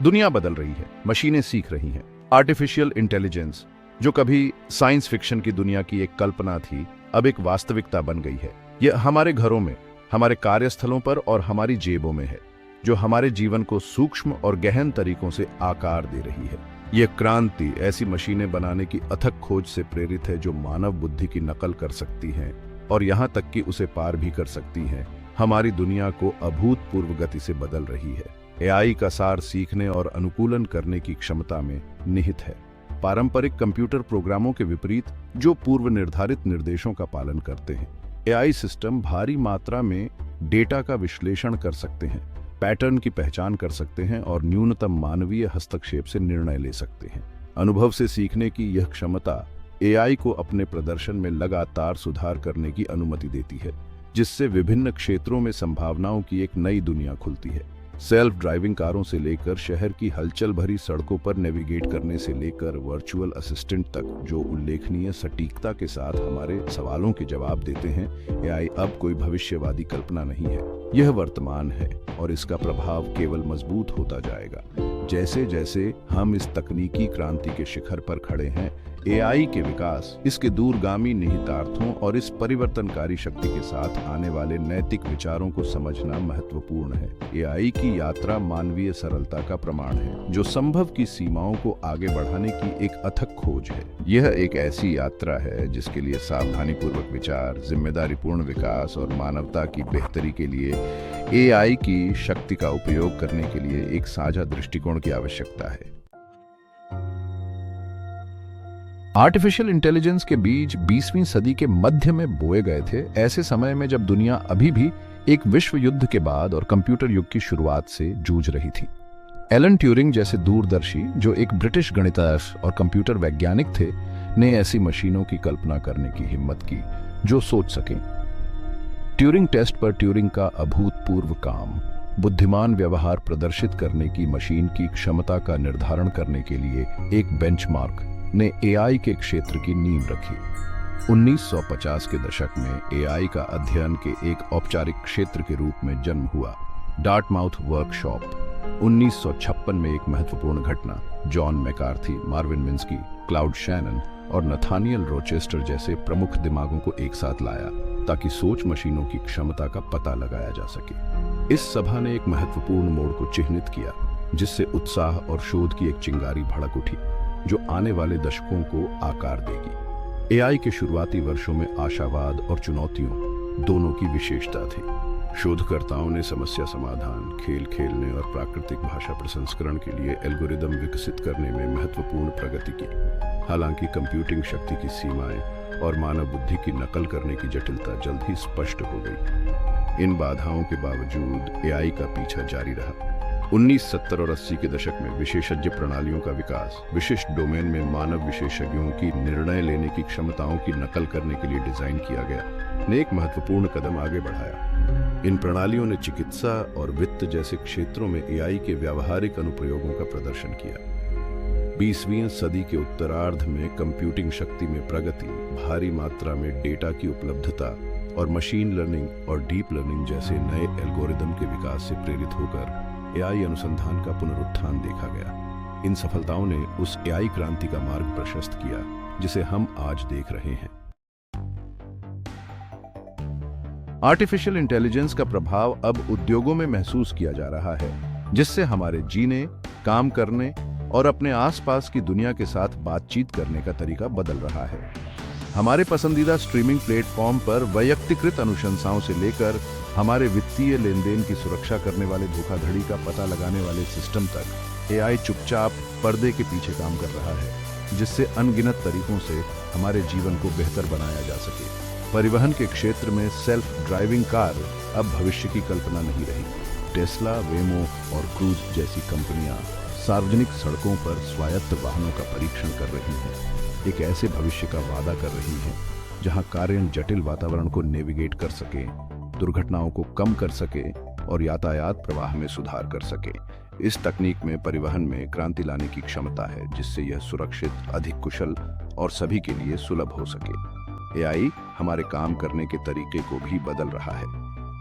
दुनिया बदल रही है, मशीनें सीख रही हैं। आर्टिफिशियल इंटेलिजेंस, जो कभी साइंस फिक्शन की दुनिया की एक कल्पना थी, अब एक वास्तविकता बन गई है। यह हमारे घरों में, हमारे कार्यस्थलों पर और हमारी जेबों में है, जो हमारे जीवन को सूक्ष्म और गहन तरीकों से आकार दे रही है। यह क्रांति ऐसी मशीनें बनाने की अथक खोज से प्रेरित है जो मानव बुद्धि की नकल कर सकती हैं और यहां तक कि उसे पार भी कर सकती हैं। हमारी दुनिया को अभूतपूर्व गति से बदल रही है। एआई का सार सीखने और अनुकूलन करने की क्षमता में निहित है। पारंपरिक कंप्यूटर प्रोग्रामों के विपरीत, जो पूर्व निर्धारित निर्देशों का पालन करते हैं, एआई सिस्टम भारी मात्रा में डेटा का विश्लेषण कर सकते हैं, पैटर्न की पहचान कर सकते हैं और न्यूनतम मानवीय हस्तक्षेप से निर्णय ले सकते हैं। अनुभव से सीखने की यह क्षमता एआई को अपने प्रदर्शन में लगातार सुधार करने की अनुमति देती है, जिससे विभिन्न क्षेत्रों में संभावनाओं की एक नई दुनिया खुलती है। सेल्फ ड्राइविंग कारों से लेकर शहर की हलचल भरी सड़कों पर नेविगेट करने से लेकर वर्चुअल असिस्टेंट तक, जो उल्लेखनीय सटीकता के साथ हमारे सवालों के जवाब देते हैं, एआई अब कोई भविष्यवादी कल्पना नहीं है। यह वर्तमान है और इसका प्रभाव केवल मजबूत होता जाएगा। जैसे जैसे हम इस तकनीकी क्रांति के शिखर पर खड़े हैं, एआई के विकास, इसके दूरगामी निहितार्थों और इस परिवर्तनकारी शक्ति के साथ आने वाले नैतिक विचारों को समझना महत्वपूर्ण है। एआई की यात्रा मानवीय सरलता का प्रमाण है, जो संभव की सीमाओं को आगे बढ़ाने की एक अथक खोज है। यह एक ऐसी यात्रा है जिसके लिए सावधानीपूर्वक विचार, जिम्मेदारीपूर्ण विकास और मानवता की बेहतरी के लिए एआई की शक्ति का उपयोग करने के लिए एक साझा दृष्टिकोण की आवश्यकता है। आर्टिफिशियल इंटेलिजेंस के बीज 20वीं सदी के मध्य में बोए गए थे, ऐसे समय में जब दुनिया अभी भी एक विश्व युद्ध के बाद और कंप्यूटर युग की शुरुआत से जूझ रही थी। एलन ट्यूरिंग जैसे दूरदर्शी, जो एक ब्रिटिश गणितज्ञ और कंप्यूटर वैज्ञानिक थे, ने ऐसी मशीनों की कल्पना करने की हिम्मत की जो सोच सकें। ट्यूरिंग टेस्ट पर ट्यूरिंग का अभूतपूर्व काम, बुद्धिमान व्यवहार प्रदर्शित करने की मशीन की क्षमता का निर्धारण करने के लिए एक बेंचमार्क, ने एआई के क्षेत्र की नींव रखी। 1950 के दशक में एआई का अध्ययन के एक औपचारिक क्षेत्र के रूप में जन्म हुआ। डार्टमाउथ वर्कशॉप 1956 में एक महत्वपूर्ण घटना, John McCarthy, Marvin Minsky, cloud Shannon और नथानियल रोचेस्टर जैसे प्रमुख दिमागों को एक साथ लाया ताकि सोच मशीनों की क्षमता का पता लगाया जा सके। इस सभा ने एक महत्वपूर्ण मोड़ को चिह्नित किया, जिससे उत्साह और शोध की एक चिंगारी भड़क उठी जो आने वाले दशकों को आकार देगी। एआई के शुरुआती वर्षों में आशावाद और चुनौतियों दोनों की विशेषता थी। शोधकर्ताओं ने समस्या समाधान, खेल खेलने और प्राकृतिक भाषा प्रसंस्करण के लिए एल्गोरिदम विकसित करने में महत्वपूर्ण प्रगति की। हालांकि कंप्यूटिंग शक्ति की सीमाएं और मानव बुद्धि की नकल करने की जटिलता जल्द ही स्पष्ट हो गई। इन बाधाओं के बावजूद एआई का पीछा जारी रहा। 1970 और 80 के दशक में विशेषज्ञ प्रणालियों का विकास, विशिष्ट डोमेन में मानव विशेषज्ञों की निर्णय लेने की क्षमताओं की नकल करने के लिए डिजाइन किया गया, ने एक महत्वपूर्ण कदम आगे बढ़ाया। इन प्रणालियों ने चिकित्सा और वित्त जैसे क्षेत्रों में एआई के व्यावहारिक अनुप्रयोगों का प्रदर्शन किया। 20वीं सदी के उत्तरार्ध में कंप्यूटिंग शक्ति में प्रगति, भारी मात्रा में डेटा की उपलब्धता और मशीन लर्निंग और डीप लर्निंग जैसे नए एल्गोरिदम के विकास से प्रेरित होकर एआई अनुसंधान का पुनरुत्थान देखा गया। इन सफलताओं ने उस एआई क्रांति का मार्ग प्रशस्त किया जिसे हम आज देख रहे हैं। आर्टिफिशियल इंटेलिजेंस का प्रभाव अब उद्योगों में महसूस किया जा रहा है, जिससे हमारे जीने, काम करने और अपने आसपास की दुनिया के साथ बातचीत करने का तरीका बदल रहा है। हमारे पसंदीदा स्ट्रीमिंग प्लेटफॉर्म पर वैयक्तिकृत अनुशंसाओं से लेकर हमारे वित्तीय लेनदेन की सुरक्षा करने वाले धोखाधड़ी का पता लगाने वाले सिस्टम तक, एआई चुपचाप पर्दे के पीछे काम कर रहा है, जिससे अनगिनत तरीकों से हमारे जीवन को बेहतर बनाया जा सके। परिवहन के क्षेत्र में सेल्फ ड्राइविंग कार अब भविष्य की कल्पना नहीं रही। टेस्ला, वेमो और क्रूज जैसी कंपनियां सार्वजनिक सड़कों पर स्वायत्त वाहनों का परीक्षण कर रही हैं, एक ऐसे भविष्य का वादा कर रही हैं जहां कारें जटिल वातावरण को नेविगेट कर सके, दुर्घटनाओं को कम कर सके और यातायात प्रवाह में सुधार कर सके। इस तकनीक में परिवहन में क्रांति लाने की क्षमता है, जिससे यह सुरक्षित, अधिक कुशल और सभी के लिए सुलभ हो सके। एआई हमारे काम करने के तरीके को भी बदल रहा है।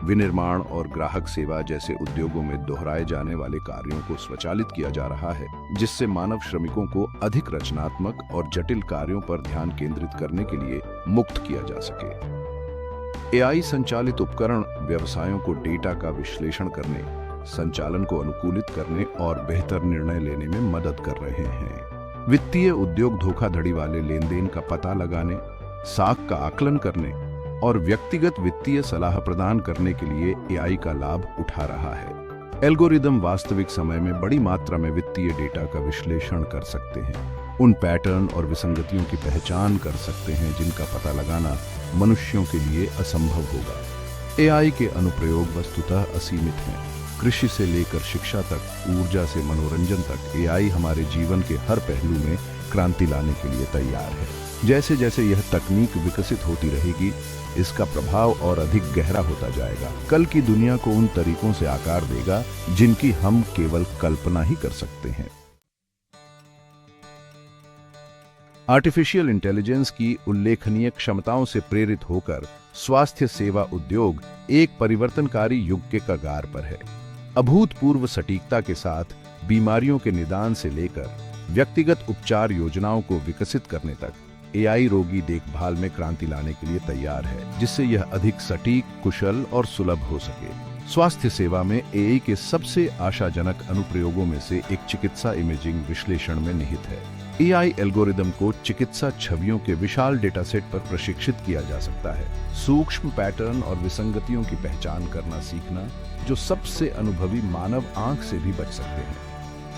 विनिर्माण और ग्राहक सेवा जैसे उद्योगों में दोहराए जाने वाले कार्यों को स्वचालित किया जा रहा है, जिससे मानव श्रमिकों को अधिक रचनात्मक और जटिल कार्यों पर ध्यान केंद्रित करने के लिए मुक्त किया जा सके। एआई संचालित उपकरण व्यवसायों को डेटा का विश्लेषण करने, संचालन को अनुकूलित करने और बेहतर निर्णय लेने में मदद कर रहे हैं। वित्तीय उद्योग धोखाधड़ी वाले लेनदेन का पता लगाने, साख का आकलन करने और व्यक्तिगत वित्तीय सलाह प्रदान करने के लिए एआई का लाभ उठा रहा है। एल्गोरिदम वास्तविक समय में बड़ी मात्रा में वित्तीय डेटा का विश्लेषण कर सकते हैं, उन पैटर्न और विसंगतियों की पहचान कर सकते हैं जिनका पता लगाना मनुष्यों के लिए असंभव होगा। एआई के अनुप्रयोग वस्तुतः असीमित हैं। कृषि से लेकर शिक्षा तक, ऊर्जा से मनोरंजन तक, एआई हमारे जीवन के हर पहलू में क्रांति लाने के लिए तैयार है। जैसे जैसे यह तकनीक विकसित होती रहेगी, इसका प्रभाव और अधिक गहरा होता जाएगा। कल की दुनिया को उन तरीकों से आकार देगा जिनकी हम केवल कल्पना ही कर सकते हैं। आर्टिफिशियल इंटेलिजेंस की उल्लेखनीय क्षमताओं से प्रेरित होकर स्वास्थ्य सेवा उद्योग एक परिवर्तनकारी युग के कगार पर है। अभूतपूर्व सटीकता के साथ बीमारियों के निदान से लेकर व्यक्तिगत उपचार योजनाओं को विकसित करने तक एआई रोगी देखभाल में क्रांति लाने के लिए तैयार है, जिससे यह अधिक सटीक, कुशल और सुलभ हो सके। स्वास्थ्य सेवा में एआई के सबसे आशाजनक अनुप्रयोगों में से एक चिकित्सा इमेजिंग विश्लेषण में निहित है। एआई एल्गोरिदम को चिकित्सा छवियों के विशाल डेटासेट पर प्रशिक्षित किया जा सकता है। सूक्ष्म पैटर्न और विसंगतियों की पहचान करना सीखना, जो सबसे अनुभवी मानव आंख से भी बच सकते हैं।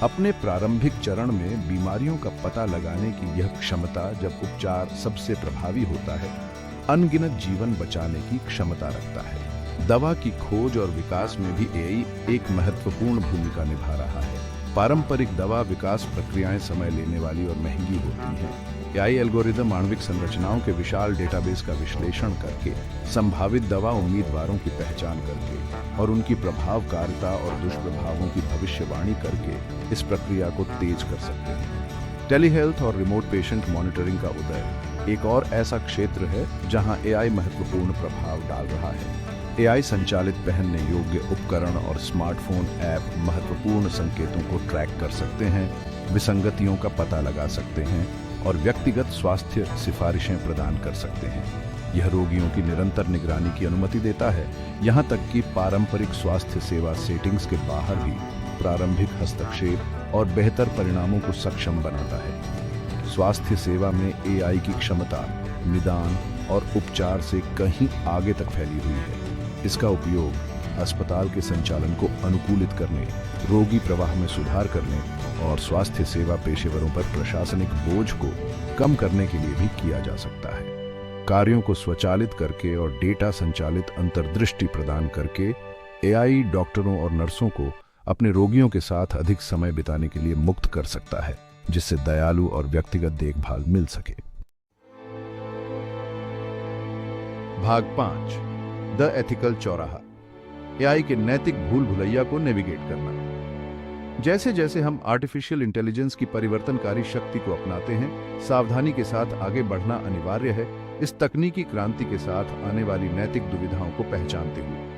अपने प्रारंभिक चरण में बीमारियों का पता लगाने की यह क्षमता, जब उपचार सबसे प्रभावी होता है, अनगिनत जीवन बचाने की क्षमता रखता है। दवा की खोज और विकास में भी एआई एक महत्वपूर्ण भूमिका निभा रहा है। पारंपरिक दवा विकास प्रक्रियाएं समय लेने वाली और महंगी होती हैं। एआई एल्गोरिदम आणविक संरचनाओं के विशाल डेटाबेस का विश्लेषण करके, संभावित दवा उम्मीदवारों की पहचान करके और उनकी प्रभावकारिता और दुष्प्रभावों की भविष्यवाणी करके इस प्रक्रिया को तेज कर सकते हैं। टेलीहेल्थ और रिमोट पेशेंट मॉनिटरिंग का उदय एक और ऐसा क्षेत्र है जहां एआई महत्वपूर्ण प्रभाव डाल रहा है। एआई संचालित पहनने योग्य उपकरण और स्मार्टफोन ऐप महत्वपूर्ण संकेतों को ट्रैक कर सकते हैं, विसंगतियों का पता लगा सकते हैं और व्यक्तिगत स्वास्थ्य सिफारिशें प्रदान कर सकते हैं। यह रोगियों की निरंतर निगरानी की अनुमति देता है, यहाँ तक कि पारंपरिक स्वास्थ्य सेवा सेटिंग्स के बाहर भी प्रारंभिक हस्तक्षेप और बेहतर परिणामों को सक्षम बनाता है। स्वास्थ्य सेवा में एआई की क्षमता निदान और उपचार से कहीं आगे तक फैली हुई है। इसका उपयोग अस्पताल के संचालन को अनुकूलित करने, रोगी प्रवाह में सुधार करने और स्वास्थ्य सेवा पेशेवरों पर प्रशासनिक बोझ को कम करने के लिए भी किया जा सकता है। कार्यों को स्वचालित करके और डेटा संचालित अंतर्दृष्टि प्रदान करके एआई डॉक्टरों और नर्सों को अपने रोगियों के साथ अधिक समय बिताने के लिए मुक्त कर सकता है, जिससे दयालु और व्यक्तिगत देखभाल मिल सके। भाग 5, द एथिकल चौराहा। एआई के नैतिक भूल भुलैया को नेविगेट करना। जैसे जैसे हम आर्टिफिशियल इंटेलिजेंस की परिवर्तनकारी शक्ति को अपनाते हैं, सावधानी के साथ आगे बढ़ना अनिवार्य है, इस तकनीकी क्रांति के साथ आने वाली नैतिक दुविधाओं को पहचानते हुए।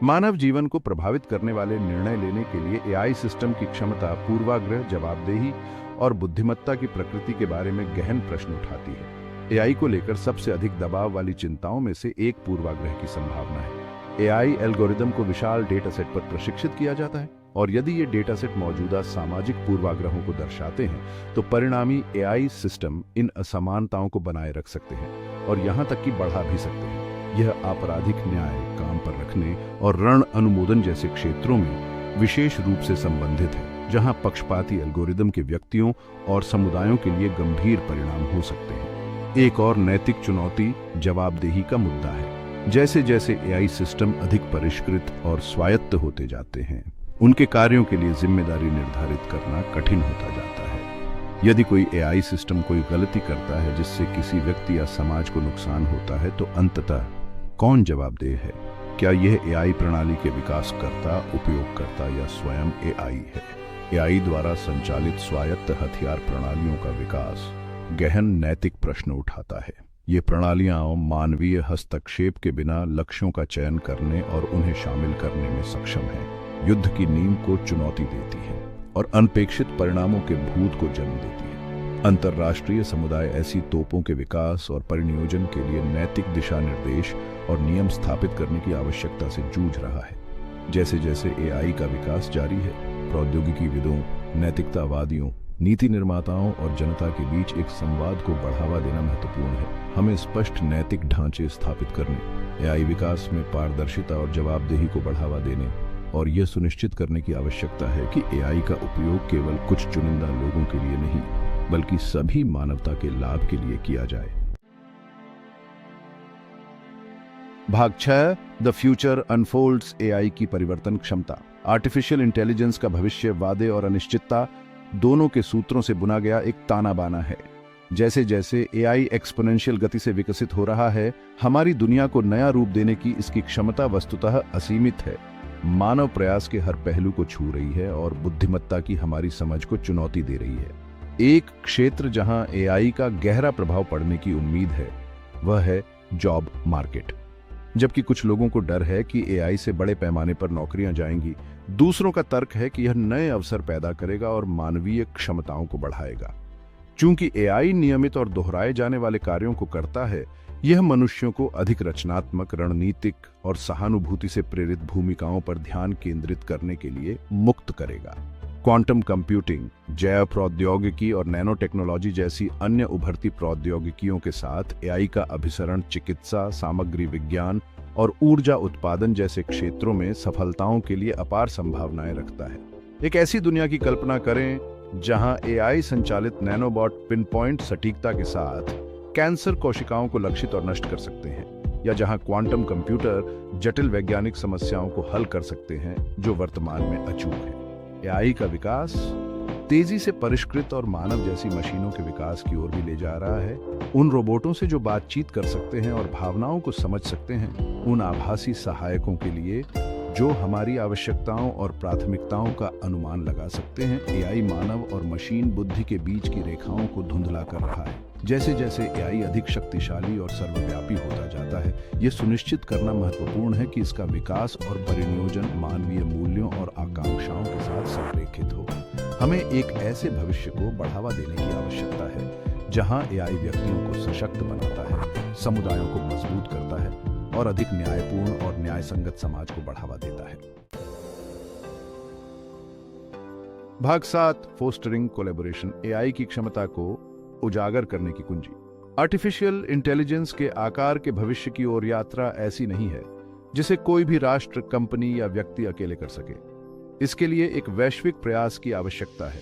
मानव जीवन को प्रभावित करने वाले निर्णय लेने के लिए एआई सिस्टम की क्षमता पूर्वाग्रह, जवाबदेही और बुद्धिमत्ता की प्रकृति के बारे में गहन प्रश्न उठाती है। एआई को लेकर सबसे अधिक दबाव वाली चिंताओं में से एक पूर्वाग्रह की संभावना है। एआई एल्गोरिदम को विशाल डेटासेट पर प्रशिक्षित किया जाता है और यदि ये डेटासेट मौजूदा सामाजिक पूर्वाग्रहों को दर्शाते हैं, तो परिणामी एआई सिस्टम इन असमानताओं को बनाए रख सकते हैं और यहाँ तक कि बढ़ा भी सकते हैं। यह आपराधिक न्याय, काम पर रखने और ऋण अनुमोदन जैसे क्षेत्रों में विशेष रूप से संबंधित है, जहाँ पक्षपाती एल्गोरिदम के व्यक्तियों और समुदायों के लिए गंभीर परिणाम हो सकते हैं। एक और नैतिक चुनौती जवाबदेही का मुद्दा है। जैसे जैसे एआई सिस्टम अधिक परिष्कृत और स्वायत्त होते जाते हैं, उनके कार्यों के लिए जिम्मेदारी निर्धारित करना कठिन होता जाता है। यदि कोई एआई सिस्टम कोई गलती करता है जिससे किसी व्यक्ति या समाज को नुकसान होता है, तो अंततः कौन जवाबदेह है? क्या यह एआई प्रणाली के विकासकर्ता, उपयोगकर्ता या स्वयं एआई है? एआई द्वारा संचालित स्वायत्त हथियार प्रणालियों का विकास गहन नैतिक प्रश्न उठाता है। ये प्रणालियां मानवीय हस्तक्षेप के बिना लक्ष्यों का चयन करने और उन्हें शामिल करने में सक्षम हैं, युद्ध की नींव को चुनौती देती हैं और अनपेक्षित परिणामों के भूत को जन्म देती है। अंतर्राष्ट्रीय समुदाय ऐसी तोपों के विकास और परिनियोजन के लिए नैतिक दिशा निर्देश और नियम स्थापित करने की आवश्यकता से जूझ रहा है। जैसे जैसे एआई का विकास जारी है, प्रौद्योगिकीविदों, नैतिकतावादियों, नीति निर्माताओं और जनता के बीच एक संवाद को बढ़ावा देना महत्वपूर्ण है। हमें स्पष्ट नैतिक ढांचे स्थापित करने, एआई विकास में पारदर्शिता और जवाबदेही को बढ़ावा देने और यह सुनिश्चित करने की आवश्यकता है कि एआई का उपयोग केवल कुछ चुनिंदा लोगों के लिए नहीं, बल्कि सभी मानवता के लाभ के लिए किया जाए। भाग 6, द फ्यूचर अनफोल्ड्स, एआई की परिवर्तन क्षमता। आर्टिफिशियल इंटेलिजेंस का भविष्य वादे और अनिश्चितता दोनों के सूत्रों से बुना गया एक ताना बाना है। जैसे जैसे एआई एक्सपोनेंशियल गति से विकसित हो रहा है, हमारी दुनिया को नया रूप देने की इसकी क्षमता वस्तुतः असीमित है। मानव प्रयास के हर पहलू को छू रही है और बुद्धिमत्ता की हमारी समझ को चुनौती दे रही है। एक क्षेत्र जहां एआई का गहरा प्रभाव पड़ने की उम्मीद है, वह है जॉब मार्केट। जबकि कुछ लोगों को डर है कि एआई से बड़े पैमाने पर नौकरियां जाएंगी, दूसरों का तर्क है कि यह नए अवसर पैदा करेगा और मानवीय क्षमताओं को बढ़ाएगा। चूंकि एआई नियमित और दोहराए जाने वाले कार्यों को करता है, यह मनुष्यों को अधिक रचनात्मक, रणनीतिक और सहानुभूति से प्रेरित भूमिकाओं पर ध्यान केंद्रित करने के लिए मुक्त करेगा। क्वांटम कंप्यूटिंग, जैव प्रौद्योगिकी और नैनो टेक्नोलॉजी जैसी अन्य उभरती प्रौद्योगिकियों के साथ एआई का अभिसरण चिकित्सा, सामग्री विज्ञान और ऊर्जा उत्पादन जैसे क्षेत्रों में सफलताओं के लिए अपार संभावनाएं रखता है। एक ऐसी दुनिया की कल्पना करें जहां एआई संचालित नैनोबॉट पिनपॉइंट सटीकता के साथ कैंसर कोशिकाओं को लक्षित और नष्ट कर सकते हैं, या जहां क्वांटम कंप्यूटर जटिल वैज्ञानिक समस्याओं को हल कर सकते हैं जो वर्तमान में अचूक है। एआई का विकास तेजी से परिष्कृत और मानव जैसी मशीनों के विकास की ओर भी ले जा रहा है। उन रोबोटों से जो बातचीत कर सकते हैं और भावनाओं को समझ सकते हैं, उन आभासी सहायकों के लिए जो हमारी आवश्यकताओं और प्राथमिकताओं का अनुमान लगा सकते हैं। एआई मानव और मशीन बुद्धि के बीच की रेखाओं को धुंधला कर रहा है। जैसे जैसे एआई अधिक शक्तिशाली और सर्वव्यापी होता जाता है, यह सुनिश्चित करना महत्वपूर्ण है कि इसका विकास और परिनियोजन मानवीय मूल्यों और आकांक्षाओं के साथ संरेखित हो। हमें एक ऐसे भविष्य को बढ़ावा देने की आवश्यकता है जहां एआई व्यक्तियों को सशक्त बनाता है, समुदायों को मजबूत करता है और अधिक न्यायपूर्ण और न्यायसंगत समाज को बढ़ावा देता है। भाग 7, फोस्टरिंग कोलैबोरेशन, एआई की क्षमता को उजागर करने की कुंजी। आर्टिफिशियल इंटेलिजेंस के आकार के भविष्य की ओर यात्रा ऐसी नहीं है जिसे कोई भी राष्ट्र, कंपनी या व्यक्ति अकेले कर सके। इसके लिए एक वैश्विक प्रयास की आवश्यकता है।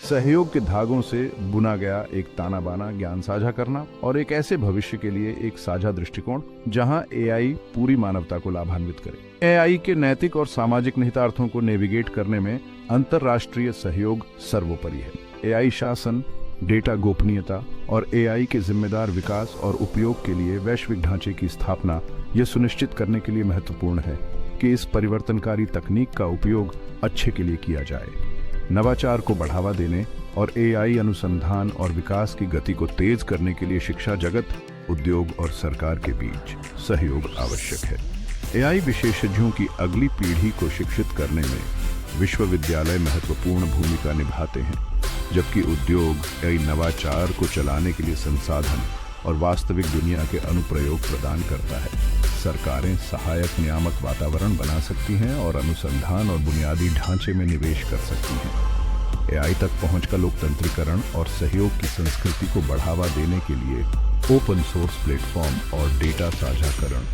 सहयोग के धागों से बुना गया एक ताना बाना ज्ञान साझा करना और एक ऐसे भविष्य के लिए एक साझा दृष्टिकोण जहां एआई पूरी मानवता को लाभान्वित करे। एआई के नैतिक और सामाजिक निहितार्थों को नेविगेट करने में अंतर्राष्ट्रीय सहयोग सर्वोपरि है। एआई शासन, डेटा गोपनीयता और एआई के जिम्मेदार विकास और उपयोग के लिए वैश्विक ढांचे की स्थापना यह सुनिश्चित करने के लिए महत्वपूर्ण है कि इस परिवर्तनकारी तकनीक का उपयोग अच्छे के लिए किया जाए। नवाचार को बढ़ावा देने और एआई अनुसंधान और विकास की गति को तेज करने के लिए शिक्षा जगत, उद्योग और सरकार के बीच सहयोग आवश्यक है। एआई विशेषज्ञों की अगली पीढ़ी को शिक्षित करने में विश्वविद्यालय महत्वपूर्ण भूमिका निभाते हैं, जबकि उद्योग एआई नवाचार को चलाने के लिए संसाधन और वास्तविक दुनिया के अनुप्रयोग प्रदान करता है। सरकारें सहायक नियामक वातावरण बना सकती हैं और अनुसंधान और बुनियादी ढांचे में निवेश कर सकती हैं। एआई तक पहुंच का लोकतंत्रीकरण और सहयोग की संस्कृति को बढ़ावा देने के लिए ओपन सोर्स प्लेटफॉर्म और डेटा साझाकरण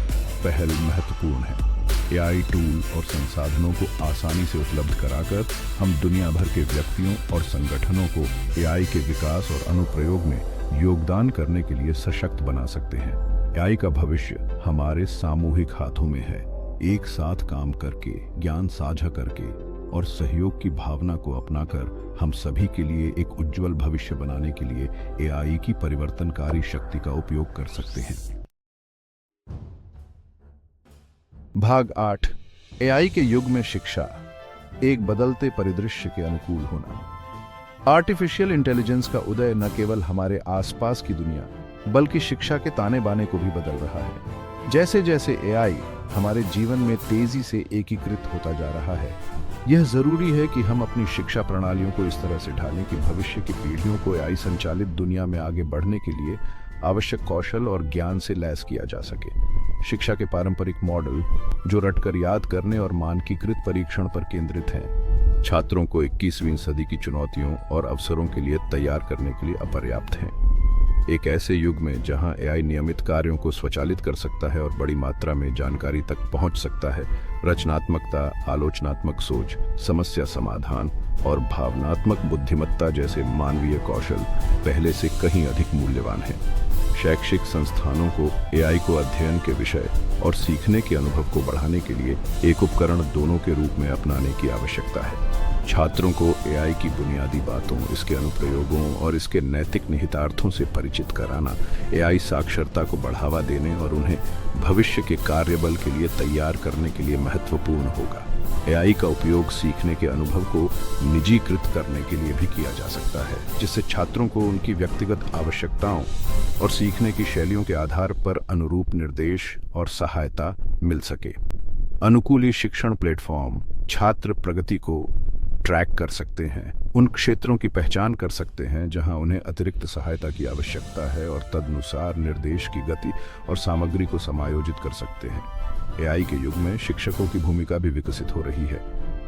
पहल महत्वपूर्ण है। एआई टूल और संसाधनों को आसानी से उपलब्ध कराकर हम दुनिया भर के व्यक्तियों और संगठनों को एआई के विकास और अनुप्रयोग में योगदान करने के लिए सशक्त बना सकते हैं। एआई का भविष्य हमारे सामूहिक हाथों में है। एक साथ काम करके, ज्ञान साझा करके और सहयोग की भावना को अपनाकर हम सभी के लिए एक उज्जवल भविष्य बनाने के लिए एआई की परिवर्तनकारी शक्ति का उपयोग कर सकते हैं। भाग 8, एआई के युग में शिक्षा, एक बदलते परिदृश्य के अनुकूल होना। आर्टिफिशियल इंटेलिजेंस का उदय न केवल हमारे आसपास की दुनिया बल्कि शिक्षा के ताने बाने को भी बदल रहा है। जैसे जैसे एआई हमारे जीवन में तेजी से एकीकृत होता जा रहा है, यह जरूरी है कि हम अपनी शिक्षा प्रणालियों को इस तरह से ढालें कि भविष्य की पीढ़ियों को एआई संचालित दुनिया में आगे बढ़ने के लिए आवश्यक कौशल और ज्ञान से लैस किया जा सके। शिक्षा के पारंपरिक मॉडल, जो रटकर याद करने और मानकीकृत परीक्षण पर केंद्रित हैं, छात्रों को 21वीं सदी की चुनौतियों और अवसरों के लिए तैयार करने के लिए अपर्याप्त हैं। एक ऐसे युग में जहां एआई नियमित कार्यों को स्वचालित कर सकता है और बड़ी मात्रा में जानकारी तक पहुंच सकता है, रचनात्मकता, आलोचनात्मक सोच, समस्या समाधान और भावनात्मक बुद्धिमत्ता जैसे मानवीय कौशल पहले से कहीं अधिक मूल्यवान हैं। शैक्षिक संस्थानों को एआई को अध्ययन के विषय और सीखने के अनुभव को बढ़ाने के लिए एक उपकरण दोनों के रूप में अपनाने की आवश्यकता है। छात्रों को एआई की बुनियादी बातों, इसके अनुप्रयोगों और इसके नैतिक निहितार्थों से परिचित कराना एआई साक्षरता को बढ़ावा देने और उन्हें भविष्य के कार्यबल के लिए तैयार करने के लिए महत्वपूर्ण होगा। एआई का उपयोग सीखने के अनुभव को निजीकृत करने के लिए भी किया जा सकता है, जिससे छात्रों को उनकी व्यक्तिगत आवश्यकताओं और सीखने की शैलियों के आधार पर अनुरूप निर्देश और सहायता मिल सके। अनुकूली शिक्षण प्लेटफॉर्म छात्र प्रगति को ट्रैक कर सकते हैं, उन क्षेत्रों की पहचान कर सकते हैं जहां उन्हें अतिरिक्त सहायता की आवश्यकता है और तदनुसार निर्देश की गति और सामग्री को समायोजित कर सकते हैं। एआई के युग में शिक्षकों की भूमिका भी विकसित हो रही है।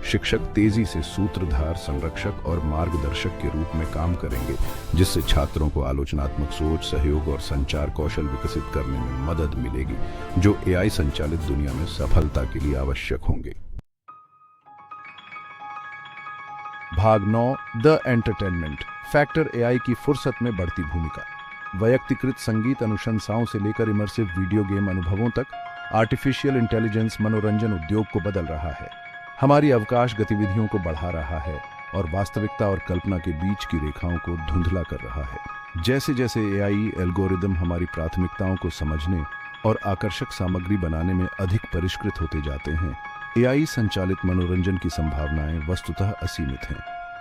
शिक्षक तेजी से सूत्रधार, संरक्षक और मार्गदर्शक के रूप में काम करेंगे, जिससे छात्रों को आलोचनात्मक सोच, सहयोग और संचार कौशल विकसित करने में मदद मिलेगी, जो एआई संचालित दुनिया में सफलता के लिए आवश्यक होंगे। भाग 9, द एंटरटेनमेंट फैक्टर, एआई की फुर्सत में बढ़ती भूमिका। वैयक्तिकृत संगीत अनुशंसाओं से लेकर इमर्सिव वीडियो गेम अनुभवों तक आर्टिफिशियल इंटेलिजेंस मनोरंजन उद्योग को बदल रहा है, हमारी अवकाश गतिविधियों को बढ़ा रहा है और वास्तविकता और कल्पना के बीच की रेखाओं को धुंधला कर रहा है। जैसे जैसे एआई एल्गोरिदम हमारी प्राथमिकताओं को समझने और आकर्षक सामग्री बनाने में अधिक परिष्कृत होते जाते हैं, एआई संचालित मनोरंजन की संभावनाएं वस्तुतः असीमित हैं।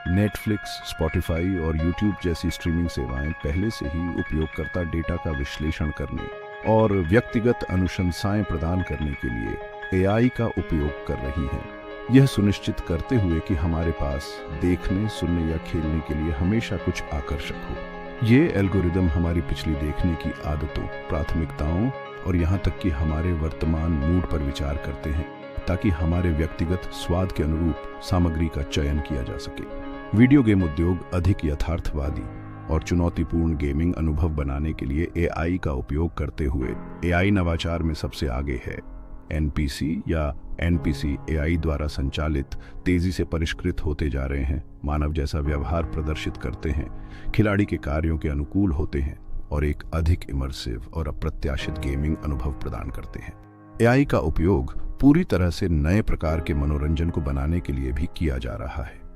नेटफ्लिक्स, स्पॉटिफाई और यूट्यूब जैसी स्ट्रीमिंग सेवाएं पहले से ही उपयोगकर्ता डेटा का विश्लेषण करने और व्यक्तिगत अनुशंसाएं प्रदान करने के लिए एआई का उपयोग कर रही हैं, यह सुनिश्चित करते हुए कि हमारे पास देखने, सुनने या खेलने के लिए हमेशा कुछ आकर्षक हो। ये एल्गोरिदम हमारी पिछली देखने की आदतों, प्राथमिकताओं और यहाँ तक कि हमारे वर्तमान मूड पर विचार करते हैं, ताकि हमारे व्यक्तिगत स्वाद के अनुरूप सामग्री का चयन किया जा सके। वीडियो गेम उद्योग अधिक यथार्थवादी और चुनौतीपूर्ण गेमिंग अनुभव बनाने के लिए एआई का उपयोग करते हुए एआई नवाचार में सबसे आगे है। एनपीसी या एनपीसी एआई द्वारा संचालित तेजी से परिष्कृत होते जा रहे हैं, मानव जैसा व्यवहार प्रदर्शित करते हैं, खिलाड़ी के कार्यों के अनुकूल होते हैं और एक अधिक इमर्सिव और अप्रत्याशित गेमिंग अनुभव प्रदान करते हैं। एआई का उपयोग पूरी तरह से नए प्रकार के मनोरंजन को बनाने के लिए भी किया जा रहा है।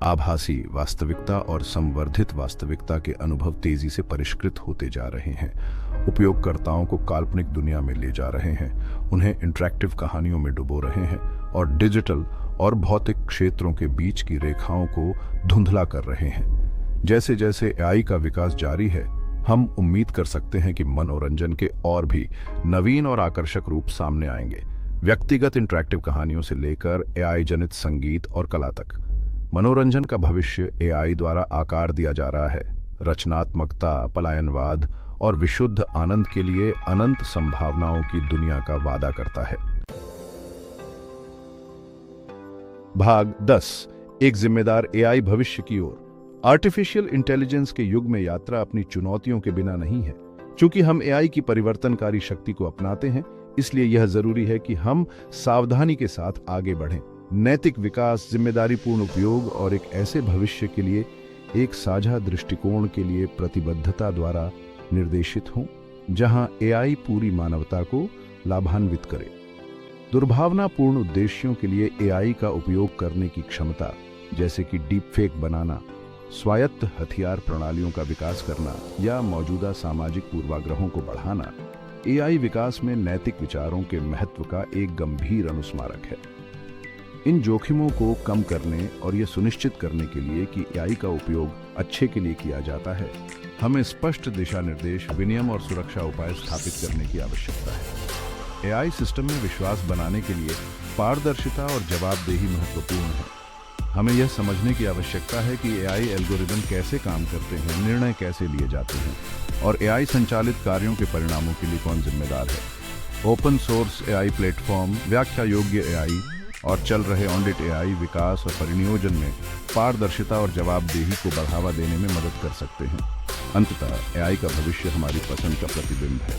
आभासी वास्तविकता और संवर्धित वास्तविकता के अनुभव तेजी से परिष्कृत होते जा रहे हैं, उपयोगकर्ताओं को काल्पनिक दुनिया में ले जा रहे हैं, उन्हें इंटरैक्टिव कहानियों में डुबो रहे हैं और डिजिटल और भौतिक क्षेत्रों के बीच की रेखाओं को धुंधला कर रहे हैं। जैसे जैसे एआई का विकास जारी है, हम उम्मीद कर सकते हैं कि मनोरंजन के और भी नवीन और आकर्षक रूप सामने आएंगे, व्यक्तिगत इंटरैक्टिव कहानियों से लेकर एआई जनित संगीत और कला तक। मनोरंजन का भविष्य एआई द्वारा आकार दिया जा रहा है। रचनात्मकता, पलायनवाद और विशुद्ध आनंद के लिए अनंत संभावनाओं की दुनिया का वादा करता है। भाग 10, एक जिम्मेदार एआई भविष्य की ओर। आर्टिफिशियल इंटेलिजेंस के युग में यात्रा अपनी चुनौतियों के बिना नहीं है। चूंकि हम एआई की परिवर्तनकारी शक्ति को अपनाते हैं, इसलिए यह जरूरी है कि हम सावधानी के साथ आगे बढ़ें। नैतिक विकास, जिम्मेदारीपूर्ण उपयोग और एक ऐसे भविष्य के लिए एक साझा दृष्टिकोण के लिए प्रतिबद्धता द्वारा निर्देशित हों, जहां एआई पूरी मानवता को लाभान्वित करे। दुर्भावनापूर्ण उद्देश्यों के लिए एआई का उपयोग करने की क्षमता, जैसे कि डीप फेक बनाना, स्वायत्त हथियार प्रणालियों का विकास करना या मौजूदा सामाजिक पूर्वाग्रहों को बढ़ाना, एआई विकास में नैतिक विचारों के महत्व का एक गंभीर अनुस्मारक है। इन जोखिमों को कम करने और ये सुनिश्चित करने के लिए कि एआई का उपयोग अच्छे के लिए किया जाता है, हमें स्पष्ट दिशा निर्देश, विनियम और सुरक्षा उपाय स्थापित करने की आवश्यकता है। एआई सिस्टम में विश्वास बनाने के लिए पारदर्शिता और जवाबदेही महत्वपूर्ण है। हमें यह समझने की आवश्यकता है कि एआई एल्गोरिदम कैसे काम करते हैं, निर्णय कैसे लिए जाते हैं और एआई संचालित कार्यों के परिणामों के लिए कौन जिम्मेदार है। ओपन सोर्स एआई प्लेटफॉर्म, व्याख्या योग्य एआई और चल रहे ऑडिट एआई विकास और परिनियोजन में पारदर्शिता और जवाबदेही को बढ़ावा देने में मदद कर सकते हैं। अंततः एआई का भविष्य हमारी पसंद का प्रतिबिंब है।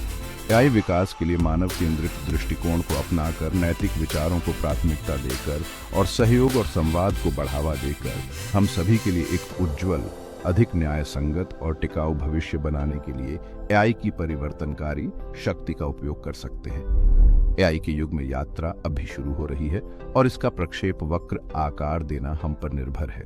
एआई विकास के लिए मानव केंद्रित दृष्टिकोण को अपनाकर, नैतिक विचारों को प्राथमिकता देकर और सहयोग और संवाद को बढ़ावा देकर हम सभी के लिए एक उज्जवल, अधिक न्याय संगत और टिकाऊ भविष्य बनाने के लिए एआई की परिवर्तनकारी शक्ति का उपयोग कर सकते हैं। एआई के युग में यात्रा अभी शुरू हो रही है और इसका प्रक्षेप वक्र आकार देना हम पर निर्भर है।